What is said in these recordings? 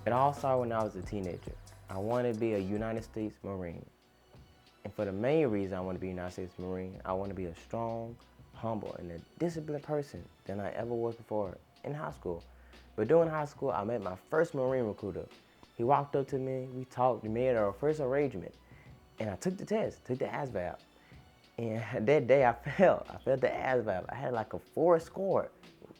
It all started when I was a teenager. I wanted to be a United States Marine. And for the main reason I want to be a United States Marine, I want to be a strong, humble, and a disciplined person than I ever was before in high school. But during high school, I met my first Marine recruiter. He walked up to me, we talked, we made our first arrangement. And I took the test, took the ASVAB. And that day I failed. I failed the ASVAB. I had like a 4 score.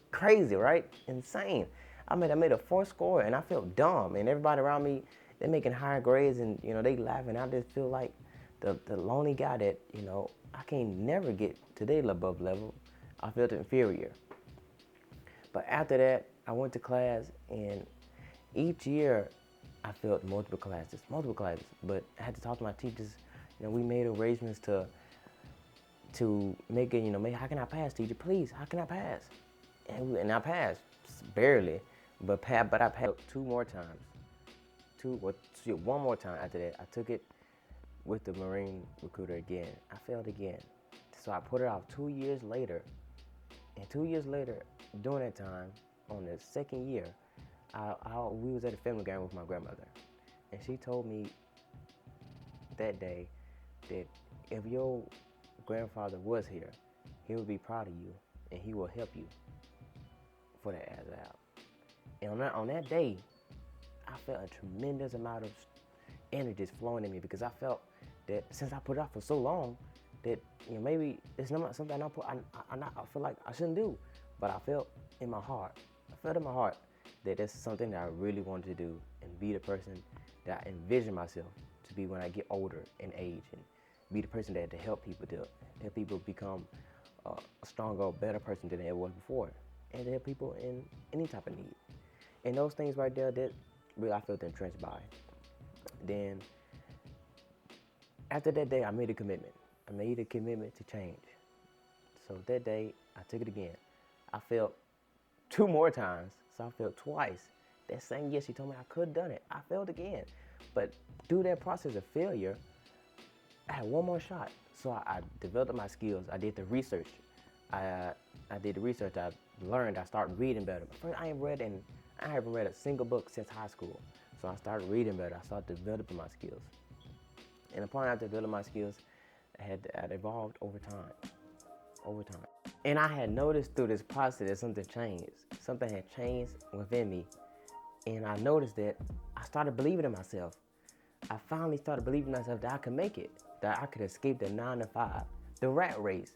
Crazy, right? Insane. I made a 4 score and I felt dumb. And everybody around me, they're making higher grades and they laughing. I just feel like the lonely guy that, I can't never get to their above level. I felt inferior. But after that, I went to class and each year I felt multiple classes. But I had to talk to my teachers. We made arrangements to make it, how can I pass, teacher? Please, how can I pass? And I passed, barely, but I passed 2 more times. One more time after that. I took it with the Marine recruiter again. I failed again. So I put it out 2 years later. And 2 years later, during that time, on the second year, we was at a family gathering with my grandmother. And she told me that day that if your grandfather was here, he would be proud of you and he will help you for that ASVAB. And on that day, I felt a tremendous amount of energy just flowing in me because I felt that since I put it off for so long, that maybe it's not something I feel like I shouldn't do, but I felt in my heart that that's something that I really wanted to do and be the person that I envision myself to be when I get older in age and be the person that to help people become a stronger, better person than they ever was before, and to help people in any type of need. And those things right there, that really I felt entrenched by. Then after that day, I made a commitment. I made a commitment to change. So that day, I took it again. I failed 2 more times, so I failed twice. That same year, she told me I could have done it. I failed again. But through that process of failure, I had one more shot. So I developed my skills. I did the research. I did the research. I learned. I started reading better. First, I haven't read a single book since high school. So I started reading better. I started developing my skills. And upon I developed my skills, I evolved over time. Over time. And I had noticed through this process that something changed. Something had changed within me. And I noticed that I started believing in myself. I finally started believing in myself that I could make it, that I could escape the 9 to 5, the rat race.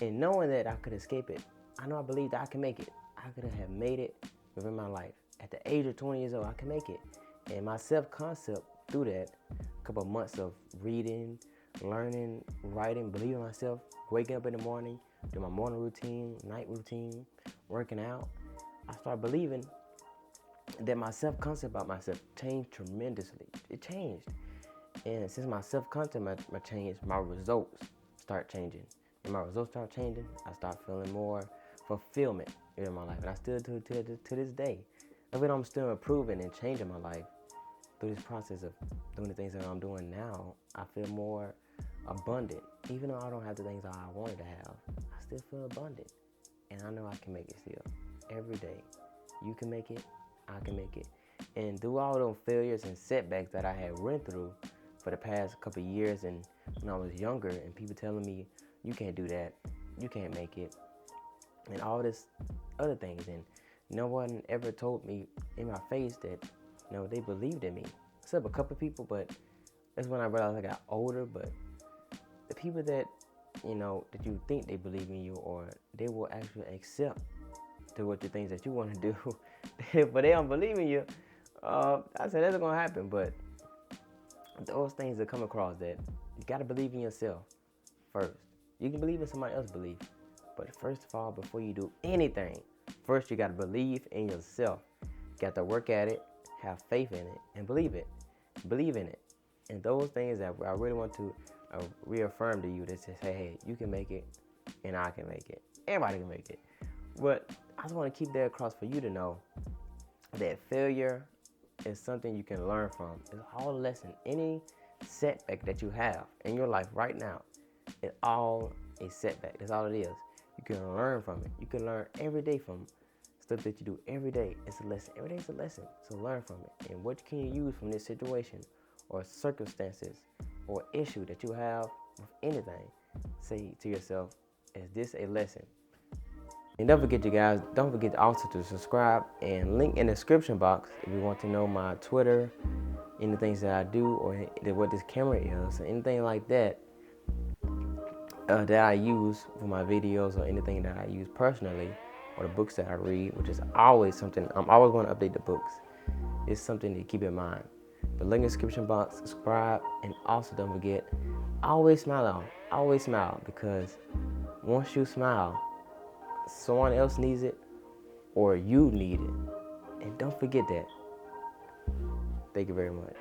And knowing that I could escape it, I believed that I could make it. I could have made it within my life. At the age of 20 years old, I could make it. And my self-concept through that, a couple of months of reading, learning, writing, believing in myself, waking up in the morning, doing my morning routine, night routine, working out, I started believing that my self-concept about myself changed tremendously. It changed. And since my self-concept changed, my results start changing. And my results start changing, I start feeling more fulfillment in my life. And I still do to this day. Even though I'm still improving and changing my life, through this process of doing the things that I'm doing now, I feel more abundant. Even though I don't have the things that I wanted to have, I still feel abundant. And I know I can make it still. Every day. You can make it, I can make it. And through all those failures and setbacks that I had went through for the past couple of years and when I was younger and people telling me, you can't do that, you can't make it, and all this other things. And no one ever told me in my face that, they believed in me. Except a couple of people, but that's when I realized I got older. But the people that, that you think they believe in you or they will actually accept to what the things that you want to do, but they don't believe in you, I said that's going to happen. But those things that come across that you got to believe in yourself first. You can believe in somebody else's belief, but first of all, before you do anything, first you got to believe in yourself. You got to work at it, have faith in it, and believe it. Believe in it. And those things that I really want to reaffirm to you that says, hey, you can make it, and I can make it. Everybody can make it. But I just want to keep that across for you to know that failure is something you can learn from. It's all a lesson. Any setback that you have in your life right now, it's all a setback. That's all it is. You can learn from it. You can learn every day from stuff that you do every day is a lesson. Every day is a lesson. So learn from it. And what can you use from this situation or circumstances or issue that you have with anything? Say to yourself, is this a lesson? And don't forget, you guys, don't forget also to subscribe and link in the description box if you want to know my Twitter, any things that I do, or what this camera is, or anything like that that I use for my videos, or anything that I use personally, or the books that I read, which is always something. I'm always going to update the books. It's something to keep in mind. But link in the description box, subscribe, and also don't forget, always smile on. Always smile, because once you smile, someone else needs it, or you need it. And don't forget that. Thank you very much.